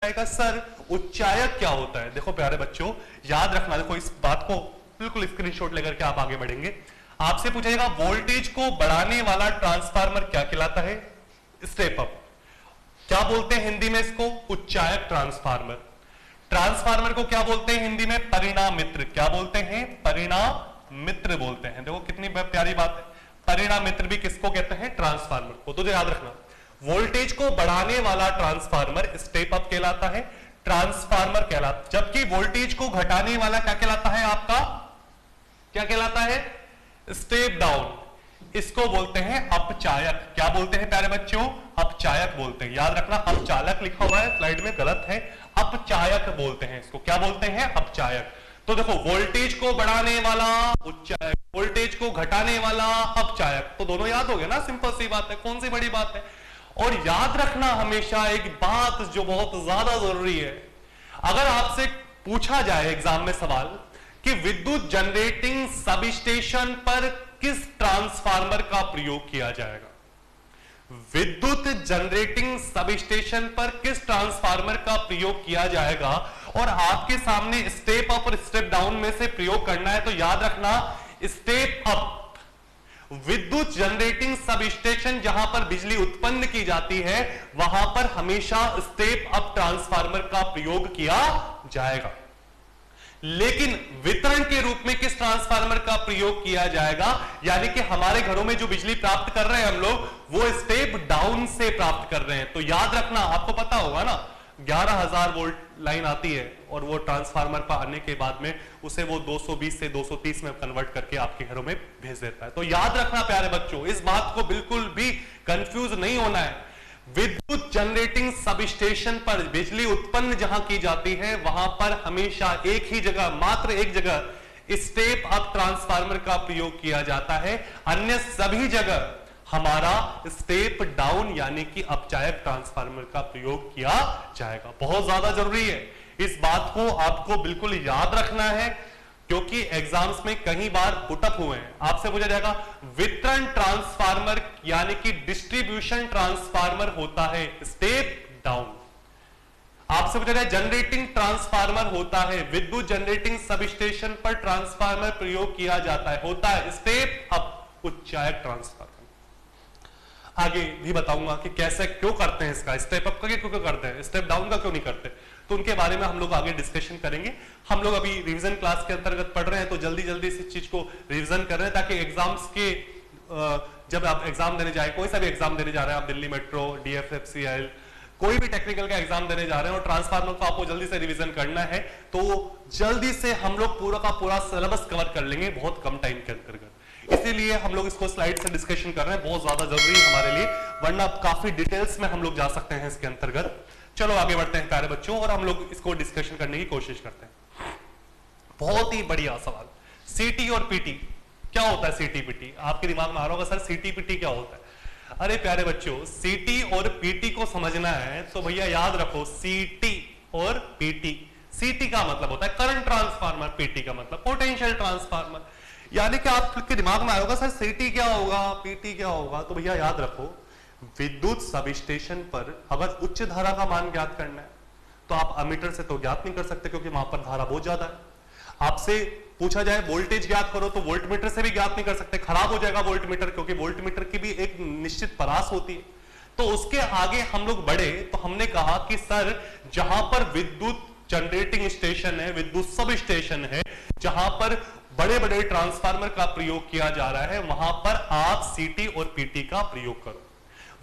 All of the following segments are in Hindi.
आएगा सर उच्चायक क्या होता है। देखो प्यारे बच्चों याद रखना, देखो इस बात को बिल्कुल स्क्रीनशॉट लेकर के आप आगे बढ़ेंगे। आपसे पूछा जाएगा वोल्टेज को बढ़ाने वाला ट्रांसफार्मर क्या कहलाता है, स्टेप अप। क्या बोलते हैं हिंदी में इसको, उच्चायक ट्रांसफार्मर। ट्रांसफार्मर को क्या बोलते हैं हिंदी में, परिणामित्र। क्या बोलते हैं, परिणामित्र बोलते हैं। देखो कितनी प्यारी बात है, परिणामित्र भी किसको कहते हैं, ट्रांसफार्मर को। तो याद रखना वोल्टेज को बढ़ाने वाला ट्रांसफार्मर स्टेप अप कहलाता है, ट्रांसफार्मर कहलाता, जबकि वोल्टेज को घटाने वाला क्या कहलाता है, आपका क्या कहलाता है, स्टेप डाउन। इसको बोलते हैं अपचायक। क्या बोलते हैं प्यारे बच्चों, अपचायक बोलते हैं। याद रखना अपचालक लिखा हुआ है स्लाइड में, गलत है, अपचायक बोलते हैं इसको। क्या बोलते हैं, अपचायक। तो देखो वोल्टेज को बढ़ाने वाला उच्चायक, वोल्टेज को घटाने वाला अपचायक, तो दोनों याद हो गए ना, सिंपल सी बात है, कौन सी बड़ी बात है। और याद रखना हमेशा एक बात जो बहुत ज्यादा जरूरी है, अगर आपसे पूछा जाए एग्जाम में सवाल कि विद्युत जनरेटिंग सब स्टेशन पर किस ट्रांसफार्मर का प्रयोग किया जाएगा, विद्युत जनरेटिंग सब स्टेशन पर किस ट्रांसफार्मर का प्रयोग किया जाएगा, और आपके सामने स्टेप अप और स्टेप डाउन में से प्रयोग करना है, तो याद रखना स्टेप अप विद्युत जनरेटिंग सब स्टेशन जहां पर बिजली उत्पन्न की जाती है वहां पर हमेशा स्टेप अप ट्रांसफार्मर का प्रयोग किया जाएगा। लेकिन वितरण के रूप में किस ट्रांसफार्मर का प्रयोग किया जाएगा, यानी कि हमारे घरों में जो बिजली प्राप्त कर रहे हैं हम लोग, वो स्टेप डाउन से प्राप्त कर रहे हैं। तो याद रखना, आपको पता होगा ना 11,000 वोल्ट लाइन आती है और वो ट्रांसफार्मर पर आने के बाद में उसे वो 220 से 230 में कन्वर्ट करके आपके घरों में भेज देता है। तो याद रखना प्यारे बच्चों, इस बात को बिल्कुल भी कंफ्यूज नहीं होना है। विद्युत जनरेटिंग सब स्टेशन पर बिजली उत्पन्न जहां की जाती है वहां पर हमेशा एक ही जगह, मात्र एक जगह स्टेप अप ट्रांसफार्मर का प्रयोग किया जाता है, अन्य सभी जगह हमारा स्टेप डाउन यानी कि अपचायक ट्रांसफार्मर का प्रयोग किया जाएगा। बहुत ज्यादा जरूरी है, इस बात को आपको बिल्कुल याद रखना है, क्योंकि एग्जाम्स में कई बार पुटअप हुए हैं। आपसे पूछा जाएगा वितरण ट्रांसफार्मर यानी कि डिस्ट्रीब्यूशन ट्रांसफार्मर होता है स्टेप डाउन। आपसे पूछा जाए जनरेटिंग ट्रांसफार्मर होता है, विद्युत जनरेटिंग सब स्टेशन पर ट्रांसफार्मर प्रयोग किया जाता है, होता है स्टेप अप उच्चायक ट्रांसफार्मर। आगे भी बताऊंगा कि कैसे क्यों करते हैं इसका, स्टेप अप का क्यों करते हैं, स्टेप डाउन का क्यों नहीं करते, तो उनके बारे में हम लोग आगे डिस्कशन करेंगे। हम लोग अभी रिवीजन क्लास के अंतर्गत पढ़ रहे हैं, तो जल्दी जल्दी इस चीज को रिवीजन कर रहे हैं, ताकि एग्जाम्स के जब आप एग्जाम देने जाए, कोई सा भी एग्जाम देने जा रहे हैं आप, दिल्ली मेट्रो, DFFCL, कोई भी टेक्निकल का एग्जाम देने जा रहे हैं और ट्रांसफार्मर को आपको जल्दी से रिवीजन करना है, तो जल्दी से हम लोग पूरा का पूरा सिलेबस कवर कर लेंगे बहुत कम टाइम के अंतर्गत। इसीलिए हम लोग इसको स्लाइड से डिस्कशन कर रहे हैं, बहुत ज्यादा जरूरी है हमारे लिए, वरना काफी डिटेल्स में हम लोग जा सकते हैं इसके अंतर्गत। चलो आगे बढ़ते हैं प्यारे बच्चों, और हम लोग इसको डिस्कशन करने की कोशिश करते हैं। बहुत ही बढ़िया सवाल, सीटी और पीटी क्या होता है, सीटी पीटी आपके दिमाग में आ रहा होगा, सर सीटी पीटी क्या होता है। अरे प्यारे बच्चों, सीटी और पीटी को समझना है तो भैया याद रखो, सीटी और पीटी, सीटी का मतलब होता है करंट ट्रांसफार्मर, पीटी का मतलब पोटेंशियल ट्रांसफार्मर। यानी कि आपके दिमाग में आएगा सर सीटी क्या होगा, पीटी क्या होगा, तो भैया याद रखो विद्युत सब स्टेशन पर अगर उच्च धारा का मान ज्ञात करना है तो आप अमीटर से तो ज्ञात नहीं कर सकते, क्योंकि वहां पर धारा बहुत ज्यादा है। आपसे पूछा जाए वोल्टेज ज्ञात करो तो वोल्टमीटर से भी ज्ञात नहीं कर सकते, खराब हो जाएगा वोल्टमीटर, क्योंकि वोल्टमीटर की भी एक निश्चित परास होती है। तो उसके आगे हम लोग बढ़े तो हमने कहा कि सर जहां पर विद्युत जनरेटिंग स्टेशन है, विद्युत सब स्टेशन है, जहां पर बड़े बड़े ट्रांसफार्मर का प्रयोग किया जा रहा है, वहां पर आप सीटी और पीटी का प्रयोग करो।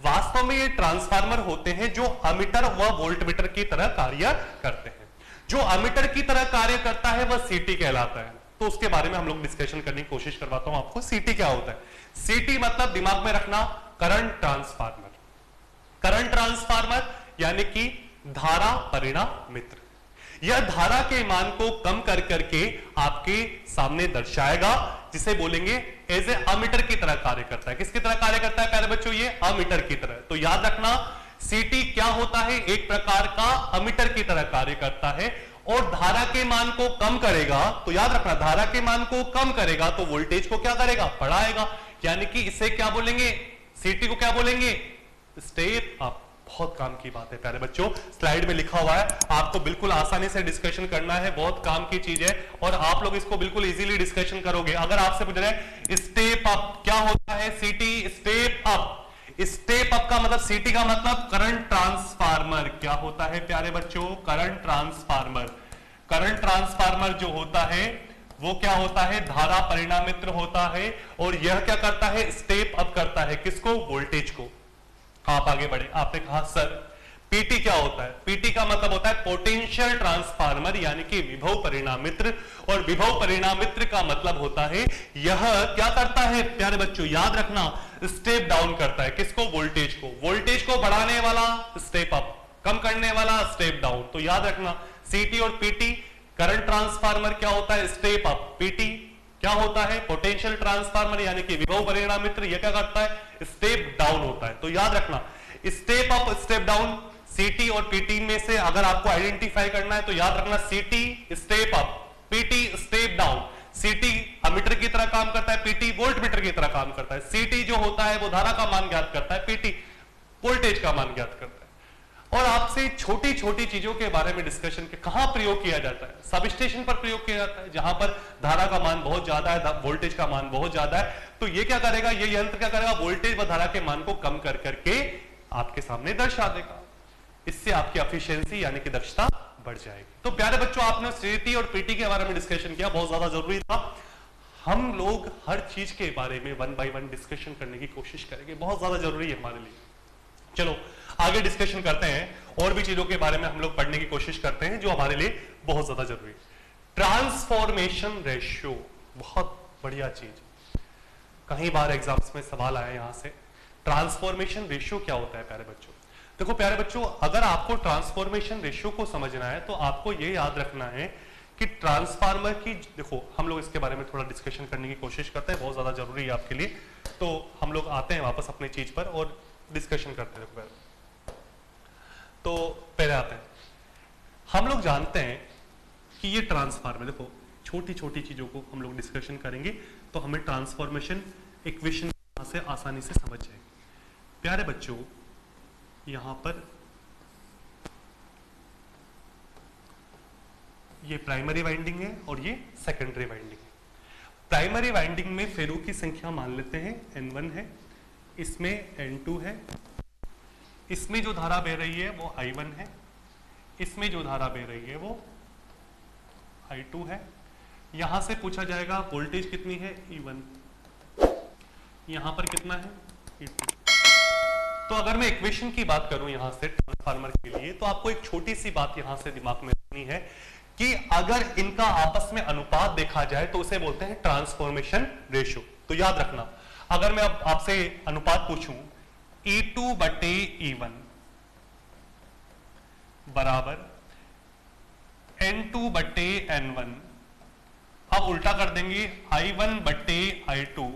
वास्तव में ये ट्रांसफार्मर होते हैं जो अमीटर व वोल्टमीटर की तरह कार्य करते हैं। जो अमीटर की तरह कार्य करता है वह सीटी कहलाता है। तो उसके बारे में हम लोग डिस्कशन करने की कोशिश करवाता हूं आपको। सीटी क्या होता है, सीटी मतलब दिमाग में रखना करंट ट्रांसफार्मर। करंट ट्रांसफार्मर यानी कि धारा परिणामित्र, यह धारा के मान को कम कर करके आपके सामने दर्शाएगा, जिसे बोलेंगे एज ए अमीटर की तरह कार्य करता है। किसकी तरह कार्य करता है प्यारे बच्चों, ये अमीटर की तरह। तो याद रखना सीटी क्या होता है, एक प्रकार का अमीटर की तरह कार्य करता है, और धारा के मान को कम करेगा। तो याद रखना धारा के मान को कम करेगा तो वोल्टेज को क्या करेगा, बढ़ाएगा। यानी कि इसे क्या बोलेंगे, सीटी को क्या बोलेंगे, स्टेप अप। बहुत काम की बात है प्यारे बच्चों, स्लाइड में लिखा हुआ है, आपको बिल्कुल आसानी से डिस्कशन करना है, बहुत काम की चीज है और आप लोग इसको बिल्कुल इजीली डिस्कशन करोगे। अगर आपसे पूछ रहे स्टेप अप क्या होता है, सीटी स्टेप अप, स्टेप अप का मतलब, सीटी का मतलब करंट ट्रांसफार्मर। क्या होता है प्यारे बच्चों, करंट ट्रांसफार्मर। करंट ट्रांसफार्मर जो होता है वो क्या होता है, धारा परिणामित्र होता है और यह क्या करता है, स्टेप अप करता है, किसको, वोल्टेज को। आप आगे बढ़े, आपने कहा सर पीटी क्या होता है, पीटी का मतलब होता है पोटेंशियल ट्रांसफार्मर यानी कि विभव परिणामित्र, और विभव परिणामित्र का मतलब होता है यह क्या करता है प्यारे बच्चों, याद रखना, स्टेप डाउन करता है, किसको, वोल्टेज को। वोल्टेज को बढ़ाने वाला स्टेप अप, कम करने वाला स्टेप डाउन। तो याद रखना सीटी और पीटी, करंट ट्रांसफार्मर क्या होता है, स्टेप अप, पीटी क्या होता है, पोटेंशियल ट्रांसफार्मर यानी कि विभव परिणामित्र, यह क्या करता है, स्टेप डाउन होता है। तो याद रखना स्टेप अप स्टेप डाउन, सीटी और पीटी में से अगर आपको आइडेंटिफाई करना है तो याद रखना सीटी step up, PT step down. सीटी अमीटर की तरह काम करता है, पीटी वोल्ट मीटर की तरह काम करता है। सीटी जो होता है वो धारा का मान ज्ञात करता है, पीटी वोल्टेज का मान ज्ञात करता है। और आपसे छोटी छोटी चीजों के बारे में डिस्कशन के कहां प्रयोग किया जाता है, सब स्टेशन पर प्रयोग किया जाता है, जहां पर धारा का मान बहुत ज्यादा है, वोल्टेज का मान बहुत ज्यादा है। तो ये क्या करेगा, ये यंत्र क्या करेगा, वोल्टेज व धारा के मान को कम कर करके आपके सामने दर्शा देगा। इससे आपकी एफिशिएंसी यानी कि दक्षता बढ़ जाएगी। तो प्यारे बच्चों, आपने सीटी और पीटी के बारे में डिस्कशन किया, बहुत ज्यादा जरूरी था। हम लोग हर चीज के बारे में वन बाय वन डिस्कशन करने की कोशिश करेंगे, बहुत ज्यादा जरूरी है हमारे लिए। चलो आगे डिस्कशन करते हैं, और भी चीजों के बारे में हम लोग पढ़ने की कोशिश करते हैं जो हमारे लिए बहुत ज्यादा जरूरी है। ट्रांसफॉर्मेशन रेशियो, बहुत बढ़िया चीज, कई बार एग्जाम्स में सवाल आया यहां से। ट्रांसफॉर्मेशन रेशियो क्या होता है प्यारे बच्चों? देखो प्यारे बच्चों, अगर आपको ट्रांसफॉर्मेशन रेशियो को समझना है तो आपको यह याद रखना है कि ट्रांसफार्मर की, देखो हम लोग इसके बारे में थोड़ा डिस्कशन करने की कोशिश करते हैं, बहुत ज्यादा जरूरी है आपके लिए। तो हम लोग आते हैं वापस अपने चीज पर और डिस्कशन करते हैं। तो पहले आते हैं, हम लोग जानते हैं कि ये ट्रांसफार्मर, देखो छोटी छोटी चीजों को हम लोग डिस्कशन करेंगे तो हमें ट्रांसफॉर्मेशन इक्वेशन से आसानी से समझ जाएगी। प्यारे बच्चों, यहां पर ये प्राइमरी वाइंडिंग है और ये सेकेंडरी वाइंडिंग है। प्राइमरी वाइंडिंग में फेरों की संख्या मान लेते हैं N1 है, इसमें N2 है, इसमें जो धारा बह रही है वो I1 है, इसमें जो धारा बह रही है वो I2 है। यहां से पूछा जाएगा वोल्टेज कितनी है, E1, यहां पर कितना है, E2। तो अगर मैं इक्वेशन की बात करूं यहां से ट्रांसफार्मर के लिए, तो आपको एक छोटी सी बात यहां से दिमाग में रखनी है कि अगर इनका आपस में अनुपात देखा जाए तो उसे बोलते हैं ट्रांसफॉर्मेशन रेशियो। तो याद रखना, अगर मैं अब आपसे अनुपात पूछूं E2 बटे E1 बराबर N2 बटे N1, अब उल्टा कर देंगे I1 बटे I2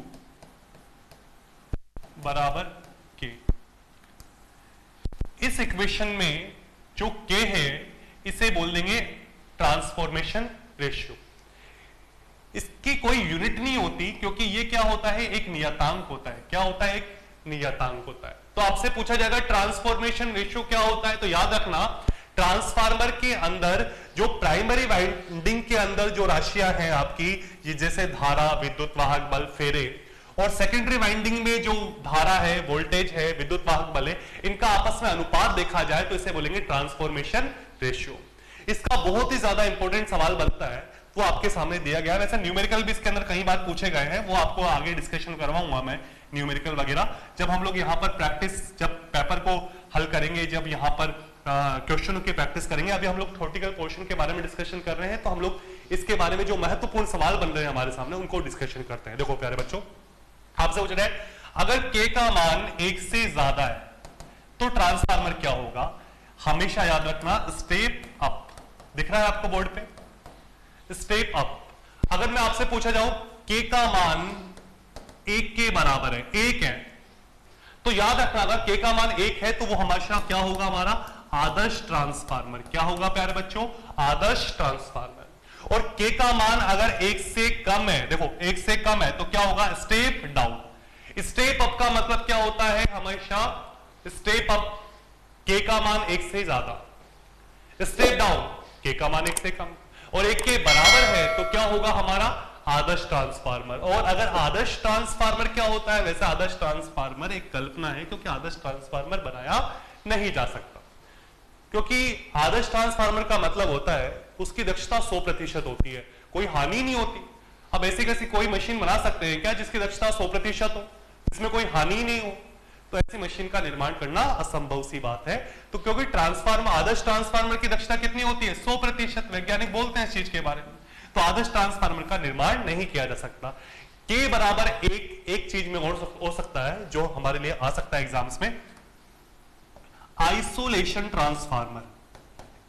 बराबर K। इस इक्वेशन में जो K है इसे बोल देंगे ट्रांसफॉर्मेशन रेशियो। इसकी कोई यूनिट नहीं होती क्योंकि ये क्या होता है, एक नियतांक होता है। क्या होता है, एक नियतांक होता है। तो आपसे पूछा जाएगा ट्रांसफॉर्मेशन रेशियो क्या होता है, तो याद रखना ट्रांसफार्मर के अंदर जो प्राइमरी वाइंडिंग के अंदर जो राशियां हैं आपकी, ये जैसे धारा, विद्युत वाहक बल, फेरे, और सेकेंडरी वाइंडिंग में जो धारा है, वोल्टेज है, विद्युत वाहक बल है, इनका आपस में अनुपात देखा जाए तो इसे बोलेंगे ट्रांसफॉर्मेशन रेशियो। इसका बहुत ही ज्यादा इंपॉर्टेंट सवाल बनता है, वो आपके सामने दिया गया है। वैसे न्यूमेरिकल भी इसके अंदर कई बार पूछे गए हैं, वो आपको आगे डिस्कशन करवाऊंगा मैं, न्यूमेरिकल वगैरह जब हम लोग यहाँ पर प्रैक्टिस, जब पेपर को हल करेंगे, जब यहाँ पर क्वेश्चनों की प्रैक्टिस करेंगे। अभी हम लोग थ्योरेटिकल पोर्शन के बारे में डिस्कशन कर रहे हैं, तो हम लोग इसके बारे में जो महत्वपूर्ण सवाल बन रहे हैं हमारे सामने उनको डिस्कशन करते हैं। देखो प्यारे बच्चों, आपसे पूछ रहे हैं अगर K का मान 1 से ज्यादा है तो ट्रांसफार्मर क्या होगा। हमेशा याद रखना स्टेप अप, दिख रहा है आपको बोर्ड पे, स्टेप अप। अगर मैं आपसे पूछा जाऊं K का मान 1 के बराबर है, 1 है, तो याद रखना अगर K का मान 1 है तो वो हमेशा क्या होगा, हमारा आदर्श ट्रांसफार्मर। क्या होगा प्यारे बच्चों, आदर्श ट्रांसफार्मर। और K का मान अगर 1 से कम है, देखो 1 से कम है तो क्या होगा, स्टेप डाउन। स्टेप अप का मतलब क्या होता है, हमेशा स्टेप अप K का मान 1 से ज्यादा, स्टेप डाउन K का मान 1 से कम और 1 के बराबर है तो क्या होगा हमारा आदर्श ट्रांसफार्मर। और अगर आदर्श ट्रांसफार्मर क्या होता है, वैसे आदर्श ट्रांसफार्मर एक कल्पना है क्योंकि आदर्श ट्रांसफार्मर बनाया नहीं जा सकता, क्योंकि आदर्श ट्रांसफार्मर का मतलब होता है उसकी दक्षता 100% होती है, कोई हानि नहीं होती। अब ऐसी कैसी कोई मशीन बना सकते हैं क्या जिसकी दक्षता 100% हो, इसमें कोई हानि ही नहीं हो, तो ऐसी मशीन का निर्माण करना असंभव सी बात है। तो क्योंकि ट्रांसफार्मर, आदर्श ट्रांसफार्मर की दक्षता कितनी होती है 100%, वैज्ञानिक बोलते हैं इस चीज के बारे में, तो आदर्श ट्रांसफार्मर का निर्माण नहीं किया जा सकता। के बराबर एक चीज में और हो सकता है जो हमारे लिए आ सकता है एग्जाम्स में, आइसोलेशन ट्रांसफार्मर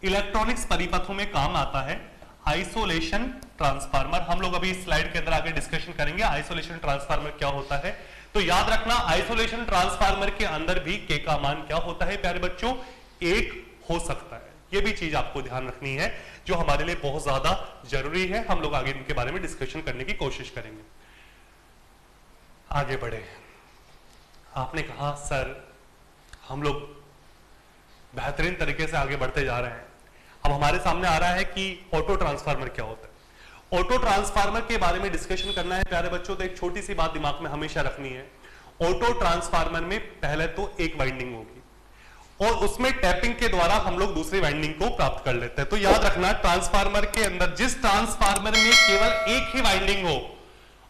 इलेक्ट्रॉनिक्स परिपथों में काम आता है। आइसोलेशन ट्रांसफार्मर हम लोग अभी स्लाइड के अंदर आगे डिस्कशन करेंगे आइसोलेशन ट्रांसफार्मर क्या होता है। तो याद रखना आइसोलेशन ट्रांसफार्मर के अंदर भी के का मान क्या होता है प्यारे बच्चों, 1 हो सकता है। यह भी चीज आपको ध्यान रखनी है जो हमारे लिए बहुत ज्यादा जरूरी है, हम लोग आगे इनके बारे में डिस्कशन करने की कोशिश करेंगे। आगे बढ़े, आपने कहा सर हम लोग बेहतरीन तरीके से आगे बढ़ते जा रहे हैं, अब हमारे सामने आ रहा है कि ऑटो ट्रांसफार्मर क्या होता है। ऑटो ट्रांसफार्मर के बारे में डिस्कशन करना है प्यारे बच्चों, तो एक छोटी सी बात दिमाग में हमेशा रखनी है। ऑटो ट्रांसफार्मर में पहले तो एक वाइंडिंग होगी और उसमें टैपिंग के द्वारा हम लोग दूसरी वाइंडिंग को प्राप्त कर लेते हैं। तो याद रखना ट्रांसफार्मर के अंदर जिस ट्रांसफार्मर में केवल एक ही वाइंडिंग हो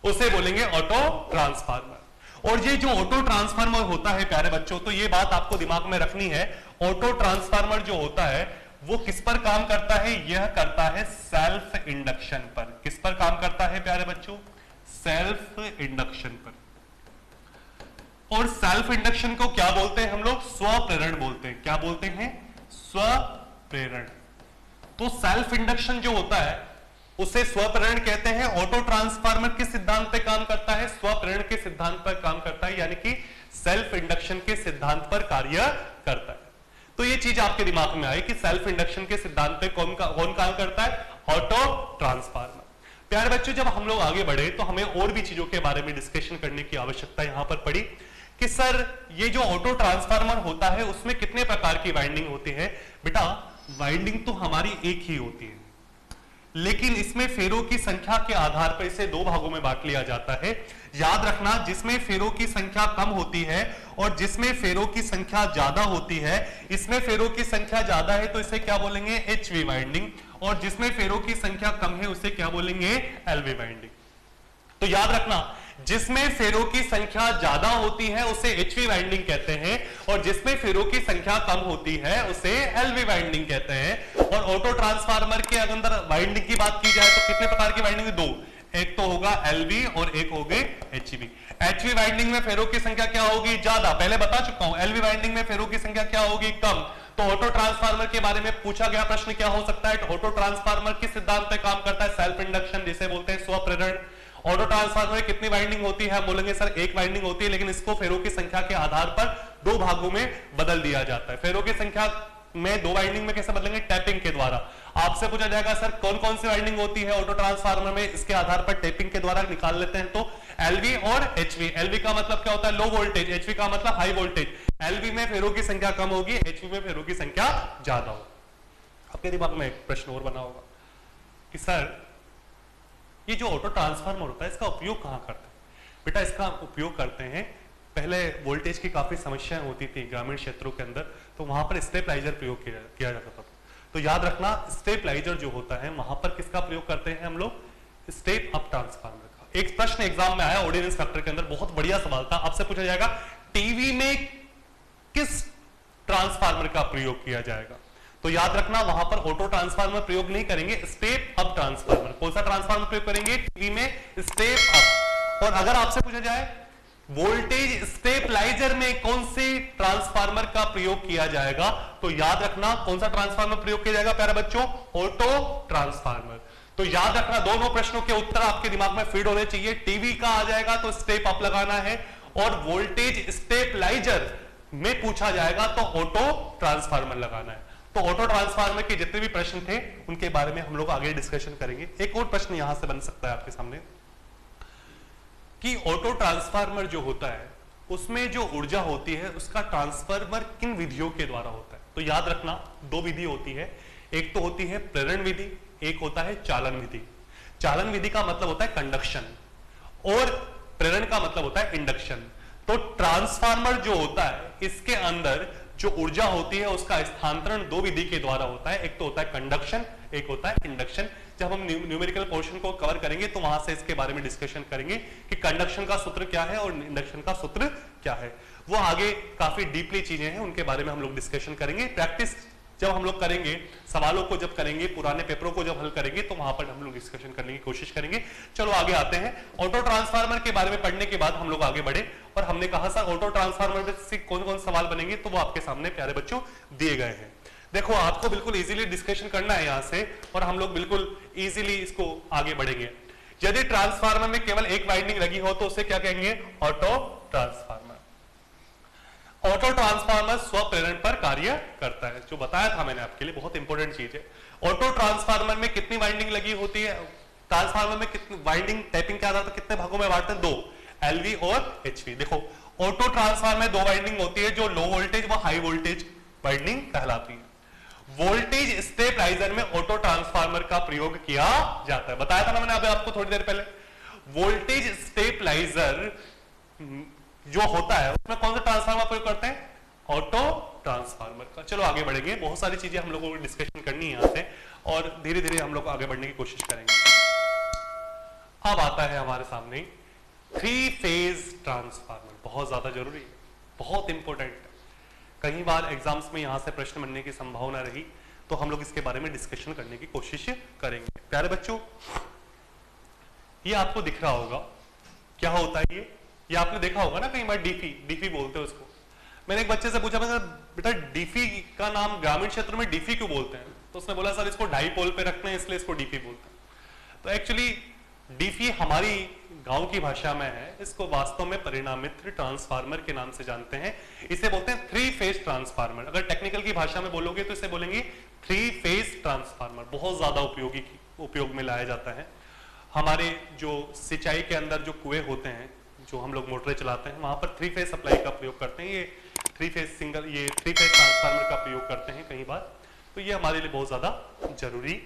उसे बोलेंगे ऑटो ट्रांसफार्मर। और ये जो ऑटो ट्रांसफार्मर होता है प्यारे बच्चों, तो ये बात आपको दिमाग में रखनी है, ऑटो ट्रांसफार्मर जो होता है वो किस पर काम करता है, यह करता है सेल्फ इंडक्शन पर। किस पर काम करता है प्यारे बच्चों, सेल्फ इंडक्शन पर। और सेल्फ इंडक्शन को क्या बोलते हैं हम लोग, स्वप्रेरण बोलते हैं। क्या बोलते हैं, स्वप्रेरण। तो सेल्फ इंडक्शन जो होता है उसे स्वप्रेरण कहते हैं। ऑटो ट्रांसफार्मर किस सिद्धांत पे काम करता है, स्वप्रेरण के सिद्धांत पर काम करता है, यानी कि सेल्फ इंडक्शन के सिद्धांत पर कार्य करता है। तो ये चीज आपके दिमाग में आई कि सेल्फ इंडक्शन के सिद्धांत पे कौन काम करता है, ऑटो ट्रांसफार्मर। प्यारे बच्चों जब हम लोग आगे बढ़े तो हमें और भी चीजों के बारे में डिस्कशन करने की आवश्यकता यहां पर पड़ी कि सर ये जो ऑटो ट्रांसफार्मर होता है उसमें कितने प्रकार की वाइंडिंग होती है। बेटा वाइंडिंग तो हमारी एक ही होती है, लेकिन इसमें फेरों की संख्या के आधार पर इसे 2 भागों में बांट लिया जाता है। याद रखना जिसमें फेरों की संख्या कम होती है और जिसमें फेरों की संख्या ज्यादा होती है, इसमें फेरों की संख्या ज्यादा है तो इसे क्या बोलेंगे, एचवी वाइंडिंग, और जिसमें फेरों की संख्या कम है उसे क्या बोलेंगे, एलवी वाइंडिंग। तो याद रखना जिसमें फेरों की संख्या ज्यादा होती है उसे एचवी वाइंडिंग कहते हैं और जिसमें फेरों की संख्या कम होती है उसे एलवी वाइंडिंग कहते हैं। और ऑटो ट्रांसफार्मर के अगर वाइंडिंग की बात की जाए तो कितने प्रकार की वाइंडिंग, 2, एक तो होगा एलवी और एक होगी एचवी। एचवी वाइंडिंग में फेरों की संख्या क्या होगी, ज्यादा, पहले बता चुका हूं। एलवी वाइंडिंग में फेरों की संख्या क्या होगी, कम। तो ऑटो ट्रांसफार्मर के बारे में पूछा गया प्रश्न क्या हो सकता है, ऑटो ट्रांसफार्मर किस सिद्धांत पे काम करता है, सेल्फ इंडक्शन, जिसे बोलते हैं स्वप्रेरण। ऑटो ट्रांसफार्मर में कितनी वाइंडिंग होती है, हम बोलेंगे सर एक वाइंडिंग होती है, लेकिन इसको फेरों की संख्या के आधार पर 2 भागों में बदल दिया जाता है। फेरों की संख्या में 2 वाइंडिंग में कैसे बदलेंगे, टैपिंग के द्वारा। आपसे पूछा जाएगा सर कौन कौन सी वाइंडिंग होती है ऑटो ट्रांसफार्मर में, इसके आधार पर टैपिंग के द्वारा निकाल लेते हैं। तो एलवी और एचवी। एलवी का मतलब क्या होता है, लो वोल्टेज, एचवी का मतलब हाई वोल्टेज। एलवी में फेरों की संख्या कम होगी, एचवी में फेरों की संख्या ज्यादा होगी। आपके दिमाग में एक प्रश्न और बना होगा कि सर ये जो ऑटो ट्रांसफार्मर होता है इसका उपयोग कहां करते हैं। बेटा इसका उपयोग करते हैं, पहले वोल्टेज की काफी समस्याएं होती थी ग्रामीण क्षेत्रों के अंदर, तो वहां पर स्टेबलाइजर प्रयोग किया जाता था। तो याद रखना स्टेबलाइजर जो होता है वहां पर किसका प्रयोग करते हैं हम लोग, स्टेप अप ट्रांसफार्मर का। एक प्रश्न एग्जाम में आया ऑर्डिनेंस फैक्टर के अंदर, बहुत बढ़िया सवाल था। आपसे पूछा जाएगा टीवी में किस ट्रांसफार्मर का प्रयोग किया जाएगा। तो याद रखना वहां पर ऑटो ट्रांसफार्मर प्रयोग नहीं करेंगे, स्टेप अप ट्रांसफार्मर। कौन सा ट्रांसफार्मर प्रयोग करेंगे, टीवी में स्टेप अप। और अगर आपसे पूछा जाए वोल्टेज स्टेबलाइजर में कौन से ट्रांसफार्मर का प्रयोग किया जाएगा, तो याद रखना कौन सा ट्रांसफार्मर प्रयोग किया जाएगा प्यारे बच्चों, ऑटो ट्रांसफार्मर। तो याद रखना दोनों प्रश्नों के उत्तर आपके दिमाग में फीड होने चाहिए। टीवी का आ जाएगा तो स्टेप अप लगाना है, और वोल्टेज स्टेबलाइजर में पूछा जाएगा तो ऑटो ट्रांसफार्मर लगाना है। तो ऑटो ट्रांसफार्मर के जितने भी प्रश्न थे उनके बारे में हम लोग आगे डिस्कशन करेंगे। एक और प्रश्न यहां से बन सकता है आपके सामने कि ऑटो ट्रांसफार्मर जो होता है उसमें जो ऊर्जा होती है उसका ट्रांसफार्मर किन विधियों के द्वारा होता है। तो याद रखना दो विधि होती है, एक तो होती है प्रेरण विधि, एक होता है चालन विधि। चालन विधि का मतलब होता है कंडक्शन और प्रेरण का मतलब होता है इंडक्शन। तो ट्रांसफार्मर जो होता है इसके अंदर जो ऊर्जा होती है उसका स्थानांतरण दो विधि के द्वारा होता है, एक तो होता है कंडक्शन, एक होता है इंडक्शन। जब हम न्यूमेरिकल पोर्शन को कवर करेंगे तो वहां से इसके बारे में डिस्कशन करेंगे कि कंडक्शन का सूत्र क्या है और इंडक्शन का सूत्र क्या है। वो आगे काफी डीपली चीजें हैं, उनके बारे में हम लोग डिस्कशन करेंगे। प्रैक्टिस जब हम लोग करेंगे, सवालों को जब करेंगे, पुराने पेपरों को जब हल करेंगे तो वहां पर हम लोग डिस्कशन करने की कोशिश करेंगे। चलो आगे आते हैं। ऑटो ट्रांसफार्मर के बारे में पढ़ने के बाद हम लोग आगे बढ़े और हमने कहा था ऑटो ट्रांसफार्मर से कौन कौन सवाल बनेंगे, तो वो आपके सामने प्यारे बच्चों दिए गए हैं। देखो आपको बिल्कुल इजीली डिस्कशन करना है यहां से और हम लोग बिल्कुल इजीली इसको आगे बढ़ेंगे। यदि ट्रांसफार्मर में केवल एक वाइंडिंग लगी हो तो उसे क्या कहेंगे, ऑटो ट्रांसफार्मर। ऑटो ट्रांसफार्मर स्वप्रेरण पर कार्य करता है, जो बताया था मैंने आपके लिए, बहुत इंपॉर्टेंट चीज है। ऑटो ट्रांसफार्मर में कितनी वाइंडिंग लगी होती है, ट्रांसफार्मर में कितनी वाइंडिंग टैपिंग के आधार पर कितने भागों में बांटते हैं, दो, एलवी और एचवी। देखो ऑटो ट्रांसफार्मर में दो वाइंडिंग होती है, जो लो वोल्टेज व हाई वोल्टेज वाइंडिंग कहलाती है। वोल्टेज स्टेबलाइजर में ऑटो ट्रांसफार्मर का प्रयोग किया जाता है, बताया था ना मैंने अभी आपको थोड़ी देर पहले। वोल्टेज स्टेबलाइजर जो होता है उसमें कौन सा ट्रांसफार्मर प्रयोग करते हैं, ऑटो ट्रांसफार्मर का। चलो आगे बढ़ेंगे, बहुत सारी चीजें हम लोगों को डिस्कशन करनी है यहां से और धीरे धीरे हम लोग आगे बढ़ने की कोशिश करेंगे। अब आता है हमारे सामने थ्री फेज ट्रांसफार्मर, बहुत ज्यादा जरूरी है, बहुत इंपॉर्टेंट है। कई बार एग्जाम्स में यहां से प्रश्न बनने की संभावना रही तो हम लोग इसके बारे में डिस्कशन करने की कोशिश करेंगे। प्यारे बच्चों, ये आपको दिख रहा होगा, क्या होता है ये आपने देखा होगा ना कई बार, डीफी बोलते हैं उसको। मैंने एक बच्चे से पूछा, मैं बेटा डीफी का नाम ग्रामीण क्षेत्र में डीफी क्यों बोलते हैं, तो उसने बोला सर इसको डाईपोल पे रखते हैं इसलिए इसको डीफी बोलते हैं। तो एक्चुअली डीफी हमारी गांव की भाषा में है, इसको वास्तव में परिणामित्र ट्रांसफार्मर के नाम से जानते हैं। इसे बोलते हैं थ्री फेज ट्रांसफार्मर। अगर टेक्निकल की भाषा में बोलोगे तो इसे बोलेंगे थ्री फेज ट्रांसफार्मर। बहुत ज्यादा उपयोग में लाया जाता है। हमारे जो सिंचाई के अंदर जो कुएं होते हैं, जो हम लोग मोटरें चलाते हैं, वहां पर थ्री फेज सप्लाई का प्रयोग करते हैं। ये थ्री फेज ट्रांसफार्मर का प्रयोग करते हैं कई बार, तो ये हमारे लिए बहुत ज्यादा जरूरी